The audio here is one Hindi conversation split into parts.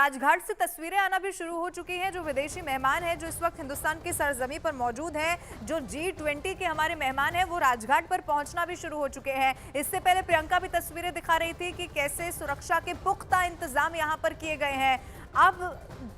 राजघाट से तस्वीरें आना भी शुरू हो चुकी हैं। जो विदेशी मेहमान हैं जो इस वक्त हिंदुस्तान की सरजमी पर मौजूद हैं, जो G20 के हमारे मेहमान हैं, वो राजघाट पर पहुंचना भी शुरू हो चुके हैं। इससे पहले प्रियंका भी तस्वीरें दिखा रही थी कि कैसे सुरक्षा के पुख्ता इंतजाम यहां पर किए गए हैं। अब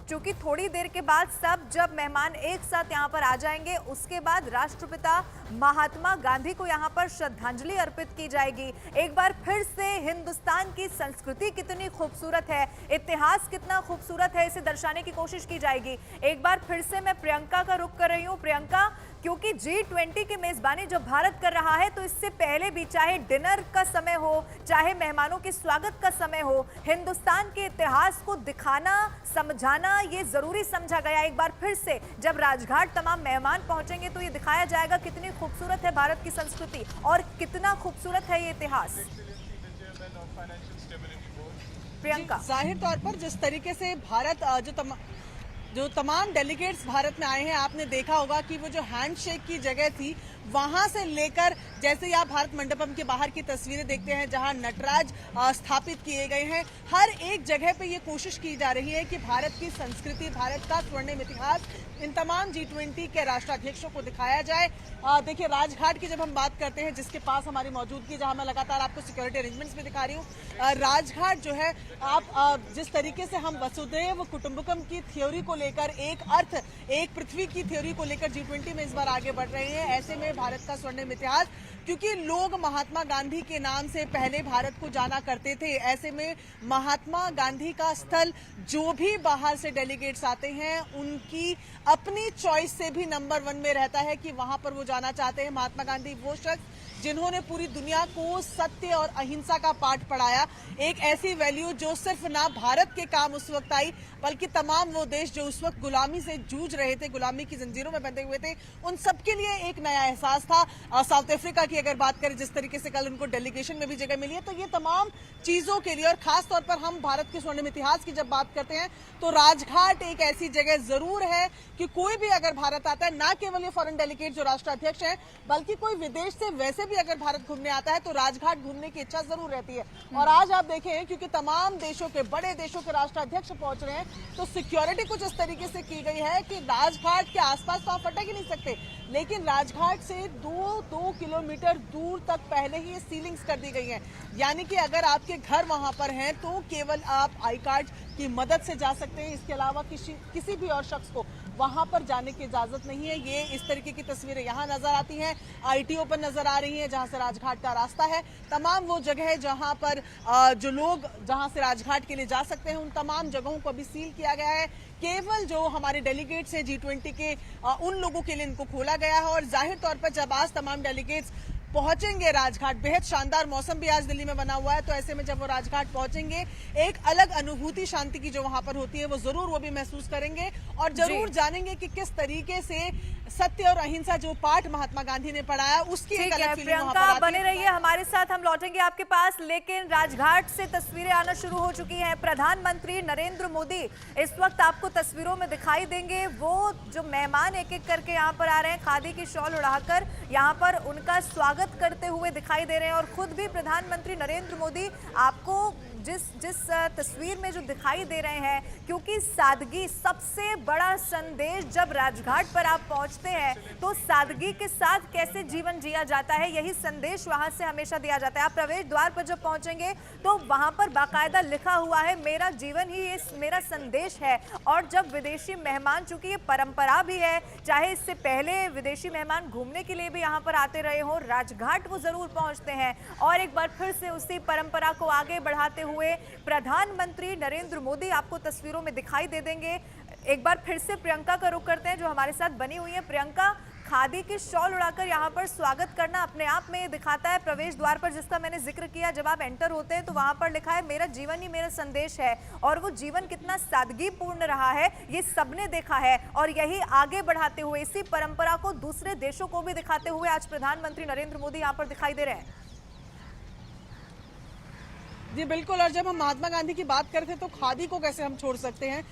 चूंकि थोड़ी देर के बाद सब जब मेहमान एक साथ यहां पर आ जाएंगे, उसके बाद राष्ट्रपिता महात्मा गांधी को यहां पर श्रद्धांजलि अर्पित की जाएगी। एक बार फिर से हिंदुस्तान की संस्कृति कितनी खूबसूरत है, इतिहास कितना खूबसूरत है, इसे दर्शाने की कोशिश की जाएगी। एक बार फिर से मैं प्रियंका का रुख कर रही हूं। प्रियंका, क्योंकि G20 की मेजबानी जब भारत कर रहा है, तो इससे पहले भी चाहे डिनर का समय हो, चाहे मेहमानों के स्वागत का समय हो, हिंदुस्तान के इतिहास को दिखाना, समझाना ये जरूरी समझा गया। एक बार फिर से जब राजघाट तमाम मेहमान पहुंचेंगे तो ये दिखाया जाएगा कितनी खूबसूरत है भारत की संस्कृति और कितना खूबसूरत है ये इतिहास। प्रियंका, जाहिर तौर पर जिस तरीके से भारत जो तमाम डेलीगेट्स भारत में आए हैं, आपने देखा होगा कि वो जो हैंडशेक की जगह थी, वहां से लेकर जैसे ही आप भारत मंडपम के बाहर की तस्वीरें देखते हैं जहां नटराज स्थापित किए गए हैं, हर एक जगह पे ये कोशिश की जा रही है कि भारत की संस्कृति, भारत का स्वर्णिम इतिहास इन तमाम G20 के राष्ट्राध्यक्षों को दिखाया जाए। देखिए, राजघाट की जब हम बात करते हैं, जिसके पास हमारी मौजूदगी, जहां मैं लगातार आपको सिक्योरिटी अरेंजमेंट्स भी दिखा रही हूँ, राजघाट जो है, आप जिस तरीके से हम वसुधैव कुटुंबकम की थ्योरी को लेकर, एक अर्थ एक पृथ्वी की थ्योरी को लेकर G20 में इस बार आगे बढ़ रहे हैं। ऐसे में भारत का स्वर्णिम इतिहास, क्योंकि लोग महात्मा गांधी के नाम से पहले भारत को जाना करते थे, ऐसे में महात्मा गांधी का स्थल जो भी बाहर से डेलीगेट्स आते हैं उनकी अपनी चॉइस से भी नंबर 1 में रहता है कि वहां पर वो जाना चाहते हैं। महात्मा गांधी वो शख्स जिन्होंने पूरी दुनिया को सत्य और अहिंसा का पाठ पढ़ाया, एक ऐसी वैल्यू जो सिर्फ ना भारत के काम उस वक्त आई, बल्कि तमाम वो देश जो उस वक्त गुलामी से जूझ रहे थे, गुलामी की जंजीरों में बंधे हुए थे, उन सबके लिए एक नया एहसास था। साउथ अफ्रीका की अगर बात करें, जिस तरीके से कल उनको डेलीगेशन में भी जगह मिली है, तो ये तमाम चीजों के लिए, और खास तौर पर हम भारत के स्वर्णिम इतिहास की जब बात करते हैं तो राजघाट एक ऐसी जगह जरूर है कि कोई भी अगर भारत आता है, ना केवल ये फॉरेन डेलीगेट जो राष्ट्राध्यक्ष हैं, बल्कि कोई विदेश से वैसे भी अगर भारत घूमने आता है तो राजघाट घूमने की इच्छा जरूर रहती है। और आज आप देखें, क्योंकि तमाम देशों के, बड़े देशों के राष्ट्राध्यक्ष पहुंच रहे हैं, तो सिक्योरिटी कुछ इस तरीके से की गई है कि राजघाट के आसपास तो आप अटक ही नहीं सकते, लेकिन राजघाट से 2 किलोमीटर दूर तक पहले ही सीलिंग्स कर दी गई हैं। यानी कि अगर आपके घर वहां पर हैं तो केवल आप आई कार्ड की मदद से जा सकते हैं, इसके अलावा किसी भी और शख्स को वहां पर जाने की इजाजत नहीं है। ये इस तरीके की तस्वीरें यहां नजर आती हैं, ITO पर नजर आ रही हैं, जहां से राजघाट का रास्ता है। तमाम वो जगह है जहां पर जो लोग जहां से राजघाट के लिए जा सकते हैं, उन तमाम जगहों को अभी सील किया गया है। केवल जो हमारे डेलीगेट्स हैं G20 के, उन लोगों के लिए इनको खोला गया है। और जाहिर तौर पर जब आज तमाम डेलीगेट्स पहुंचेंगे राजघाट, बेहद शानदार मौसम भी आज दिल्ली में बना हुआ है, तो ऐसे में जब वो राजघाट पहुंचेंगे, एक अलग अनुभूति, शांति की जो वहां पर होती है, वो जरूर वो भी महसूस करेंगे और जरूर जानेंगे कि किस तरीके से सत्य और अहिंसा जो पाठ महात्मा गांधी ने पढ़ाया, उसकी एक अलग फीलिंग वहां पर आती है। बने रहिए हमारे साथ, हम लौटेंगे आपके पास। लेकिन राजघाट से तस्वीरें आना शुरू हो चुकी हैं। प्रधानमंत्री नरेंद्र मोदी इस वक्त आपको तस्वीरों में दिखाई देंगे। वो जो मेहमान एक एक करके यहाँ पर आ रहे हैं, खादी की शॉल उड़ाकर यहाँ पर उनका स्वागत करते हुए दिखाई दे रहे हैं। और खुद भी प्रधानमंत्री नरेंद्र मोदी आपको जिस तस्वीर में जो दिखाई दे रहे हैं, क्योंकि सादगी सबसे बड़ा संदेश, जब राजघाट पर आप पहुंचते हैं तो सादगी के साथ कैसे जीवन जिया जाता है, यही संदेश वहां से हमेशा दिया जाता है। आप प्रवेश द्वार पर जब पहुंचेंगे तो वहां पर बाकायदा लिखा हुआ है, मेरा जीवन ही ये मेरा संदेश है। और जब विदेशी मेहमान, चूंकि ये परंपरा भी है, चाहे इससे पहले विदेशी मेहमान घूमने के लिए भी यहाँ पर आते रहे हो, राजघाट वो जरूर पहुंचते हैं। और एक बार फिर से उसी परंपरा को आगे बढ़ाते हुए प्रधानमंत्री नरेंद्र मोदी आपको तस्वीरों में दिखाई दे देंगे। एक बार फिर से प्रियंका का रुख करते हैं जो हमारे साथ बनी हुई है। प्रियंका, खादी की शॉल उड़ाकर यहाँ पर स्वागत करना अपने आप में दिखाता है, प्रवेश द्वार पर जिसका मैंने जिक्र किया, जब आप एंटर होते हैं तो वहां पर लिखा है, मेरा जीवन ही मेरा संदेश है। और वो जीवन कितना सादगीपूर्ण रहा है ये सबने देखा है, और यही आगे बढ़ाते हुए, इसी परंपरा को दूसरे देशों को भी दिखाते हुए आज प्रधानमंत्री नरेंद्र मोदी यहाँ पर दिखाई दे रहे हैं। जी बिल्कुल। और जब हम महात्मा गांधी की बात करते हैं तो खादी को कैसे हम छोड़ सकते हैं।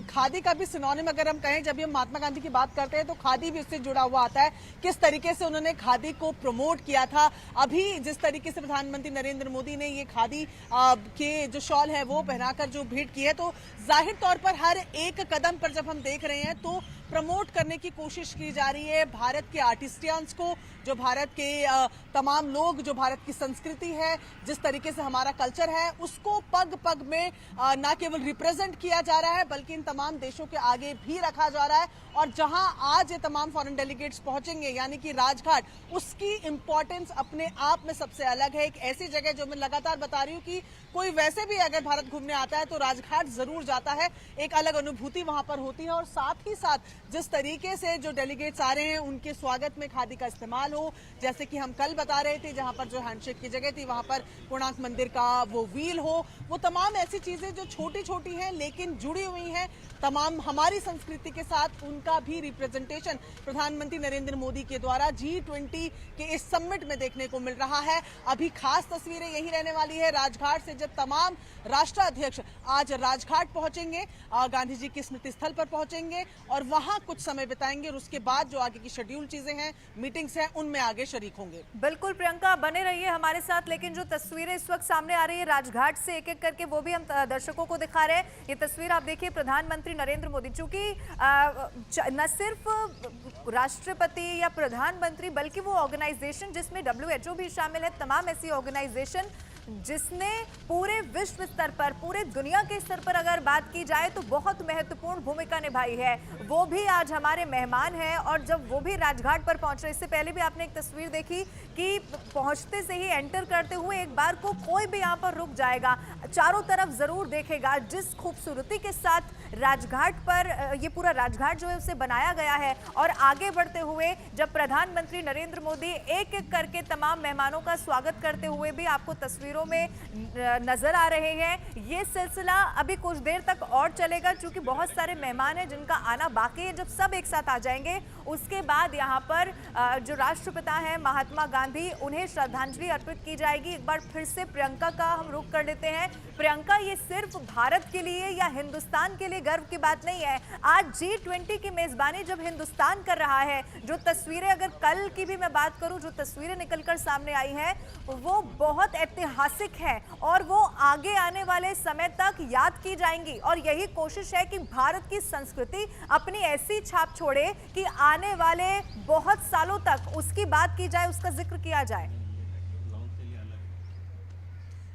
खादी का भी सिनोनिम अगर हम कहें, जब भी हम महात्मा गांधी की बात करते हैं तो खादी भी उससे जुड़ा हुआ आता है। किस तरीके से उन्होंने खादी को प्रमोट किया था। अभी जिस तरीके से प्रधानमंत्री नरेंद्र मोदी ने ये खादी के जो शॉल है वो पहनाकर जो भेंट की है, तो जाहिर तौर पर हर एक कदम पर जब हम देख रहे हैं तो प्रमोट करने की कोशिश की जा रही है भारत के आर्टिस्टियंस को, जो भारत के तमाम लोग, जो भारत की संस्कृति है, जिस तरीके से हमारा कल्चर है, उसको पग पग में न केवल रिप्रेजेंट किया जा रहा है बल्कि इन तमाम देशों के आगे भी रखा जा रहा है। और जहां आज ये तमाम फॉरेन डेलीगेट्स पहुंचेंगे यानी कि राजघाट, उसकी इंपॉर्टेंस अपने आप में सबसे अलग है। एक ऐसी जगह जो मैं लगातार बता रही हूँ कि कोई वैसे भी अगर भारत घूमने आता है तो राजघाट जरूर जाता है। एक अलग अनुभूति वहां पर होती है। और साथ ही साथ जिस तरीके से जो डेलीगेट्स आ रहे हैं उनके स्वागत में खादी का इस्तेमाल हो, जैसे कि हम कल बता रहे थे जहां पर जो हैंडशेक की जगह थी वहां पर कोणार्क मंदिर का वो व्हील हो, वो तमाम ऐसी चीजें जो छोटी छोटी हैं लेकिन जुड़ी हुई हैं तमाम हमारी संस्कृति के साथ, उनका भी रिप्रेजेंटेशन प्रधानमंत्री नरेंद्र मोदी के द्वारा G20 के इस समिट में देखने को मिल रहा है। अभी खास तस्वीरें यही रहने वाली है राजघाट से, जब तमाम राष्ट्राध्यक्ष आज राजघाट पहुंचेंगे, गांधी जी की स्मृति स्थल पर पहुंचेंगे और वहां कुछ समय बिताएंगे और उसके बाद जो आगे की शेड्यूल चीजें हैं, मीटिंग्स हैं, उनमें आगे शरीक होंगे। बिल्कुल प्रियंका, बने रहिए हमारे साथ। लेकिन जो तस्वीरें इस वक्त सामने आ रही है राजघाट से एक एक करके, वो भी हम दर्शकों को दिखा रहे हैं। ये तस्वीर आप देखिए, प्रधानमंत्री नरेंद्र मोदी, चूंकि न सिर्फ राष्ट्रपति या प्रधानमंत्री बल्कि वो ऑर्गेनाइजेशन जिसमें WHO भी शामिल है, तमाम ऐसी ऑर्गेनाइजेशन जिसने पूरे विश्व स्तर पर, पूरे दुनिया के स्तर पर अगर बात की जाए तो बहुत महत्वपूर्ण भूमिका निभाई है, वो भी आज हमारे मेहमान हैं। और जब वो भी राजघाट पर पहुंच रहे, इससे पहले भी आपने एक तस्वीर देखी कि पहुंचते से ही, एंटर करते हुए एक बार को कोई भी यहाँ पर रुक जाएगा, चारों तरफ जरूर देखेगा। जिस खूबसूरती के साथ राजघाट पर ये पूरा राजघाट जो है उसे बनाया गया है, और आगे बढ़ते हुए जब प्रधानमंत्री नरेंद्र मोदी एक एक करके तमाम मेहमानों का स्वागत करते हुए भी आपको तस्वीरों में नजर आ रहे हैं। ये सिलसिला अभी कुछ देर तक और चलेगा, क्योंकि बहुत सारे मेहमान हैं जिनका आना बाकी है। जब सब एक साथ आ जाएंगे उसके बाद यहाँ पर जो राष्ट्रपिता हैं महात्मा गांधी, उन्हें श्रद्धांजलि अर्पित की जाएगी। एक बार फिर से प्रियंका का हम रुख कर लेते हैं। प्रियंका, ये सिर्फ भारत के लिए या हिंदुस्तान के लिए गर्व की बात नहीं है। आज G20 की मेजबानी जब हिंदुस्तान कर रहा है, जो तस्वीरें, अगर कल की भी मैं बात करूं, जो तस्वीरें निकलकर सामने आई हैं वो बहुत ऐतिहासिक है और वो आगे आने वाले समय तक याद की जाएंगी। और यही कोशिश है कि भारत की संस्कृति अपनी ऐसी छाप छोड़े कि आने वाले बहुत सालों तक उसकी बात की जाए, उसका जिक्र किया जाए।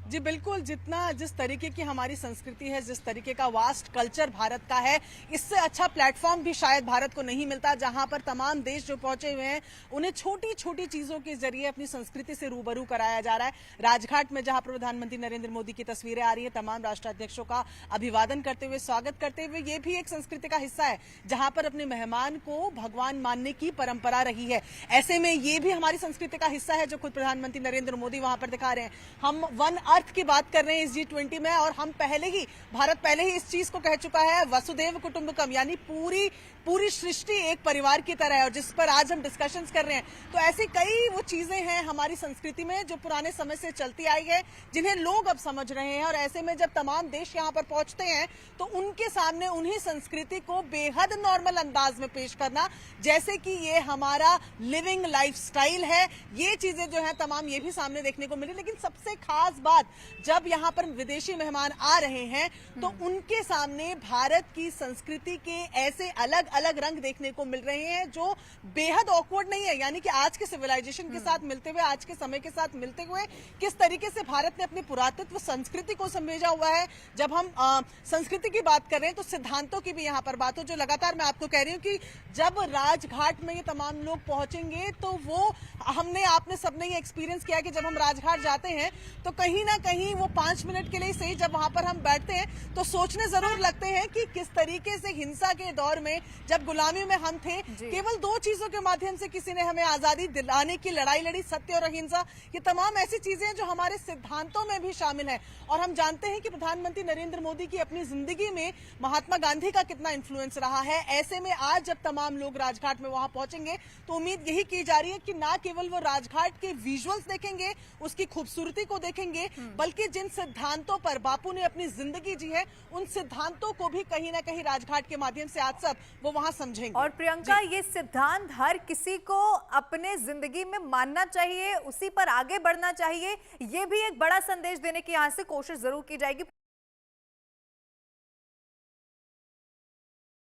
जी बिल्कुल। जिस तरीके की हमारी संस्कृति है, जिस तरीके का वास्ट कल्चर भारत का है, इससे अच्छा प्लेटफॉर्म भी शायद भारत को नहीं मिलता, जहां पर तमाम देश जो पहुंचे हुए हैं उन्हें छोटी छोटी चीजों के जरिए अपनी संस्कृति से रूबरू कराया जा रहा है। राजघाट में जहां प्रधानमंत्री नरेंद्र मोदी की तस्वीरें आ रही है, तमाम राष्ट्राध्यक्षों का अभिवादन करते हुए, स्वागत करते हुए, ये भी एक संस्कृति का हिस्सा है जहां पर अपने मेहमान को भगवान मानने की परंपरा रही है। ऐसे में ये भी हमारी संस्कृति का हिस्सा है जो खुद प्रधानमंत्री नरेंद्र मोदी वहां पर दिखा रहे हैं। हम वन अर्थ की बात कर रहे हैं इस G20 में, और हम भारत पहले ही इस चीज को कह चुका है, वसुदेव कुटुंबकम, यानी पूरी सृष्टि एक परिवार की तरह है, और जिस पर आज हम डिस्कशंस कर रहे हैं। तो ऐसी कई वो चीजें हैं हमारी संस्कृति में जो पुराने समय से चलती आई है, जिन्हें लोग अब समझ रहे हैं। और ऐसे में जब तमाम देश यहाँ पर पहुंचते हैं तो उनके सामने उन्हीं संस्कृति को बेहद नॉर्मल अंदाज में पेश करना, जैसे कि ये हमारा लिविंग लाइफस्टाइल है, ये चीजें जो है तमाम ये भी सामने देखने को मिली। लेकिन सबसे खास बात, जब यहाँ पर विदेशी मेहमान आ रहे हैं तो उनके सामने भारत की संस्कृति के ऐसे अलग अलग रंग देखने को मिल रहे हैं जो बेहद ऑकवर्ड नहीं है। यानी कि आज के सिविलाइजेशन के साथ मिलते हुए, आज के समय के साथ मिलते हुए, किस तरीके से भारत ने अपनी पुरातत्व संस्कृति को समेजा हुआ है। जब हम संस्कृति की बात कर रहे हैं तो सिद्धांतों की भी यहाँ पर बात हो, जो लगातार मैं आपको कह रही हूँ कि जब राजघाट में ये तमाम लोग पहुंचेंगे तो वो आपने सबने ये एक्सपीरियंस किया कि जब हम राजघाट जाते हैं तो कहीं ना कहीं वो 5 मिनट के लिए सही जब वहां पर हम बैठते हैं तो सोचने जरूर लगते हैं कि किस तरीके से हिंसा के दौर में, जब गुलामी में हम थे, केवल 2 चीजों के माध्यम से किसी ने हमें आजादी दिलाने की लड़ाई लड़ी, सत्य और अहिंसा। ये तमाम ऐसी चीजें जो हमारे सिद्धांतों में भी शामिल है। और हम जानते हैं कि प्रधानमंत्री नरेंद्र मोदी की अपनी जिंदगी में महात्मा गांधी का कितना इन्फ्लुएंस रहा है। ऐसे में आज जब तमाम लोग राजघाट में वहां पहुंचेंगे तो उम्मीद यही की जा रही है कि ना केवल वो राजघाट के विजुअल्स देखेंगे, उसकी खूबसूरती को देखेंगे, बल्कि जिन सिद्धांतों पर बापू ने अपनी जिंदगी जी है, उन सिद्धांतों को भी कहीं ना कहीं राजघाट के माध्यम से आज सब वो वहां समझेंगे। और प्रियंका, ये सिद्धांत हर किसी को अपने जिंदगी में मानना चाहिए, उसी पर आगे बढ़ना चाहिए, ये भी एक बड़ा संदेश देने की यहाँ से कोशिश जरूर की जाएगी।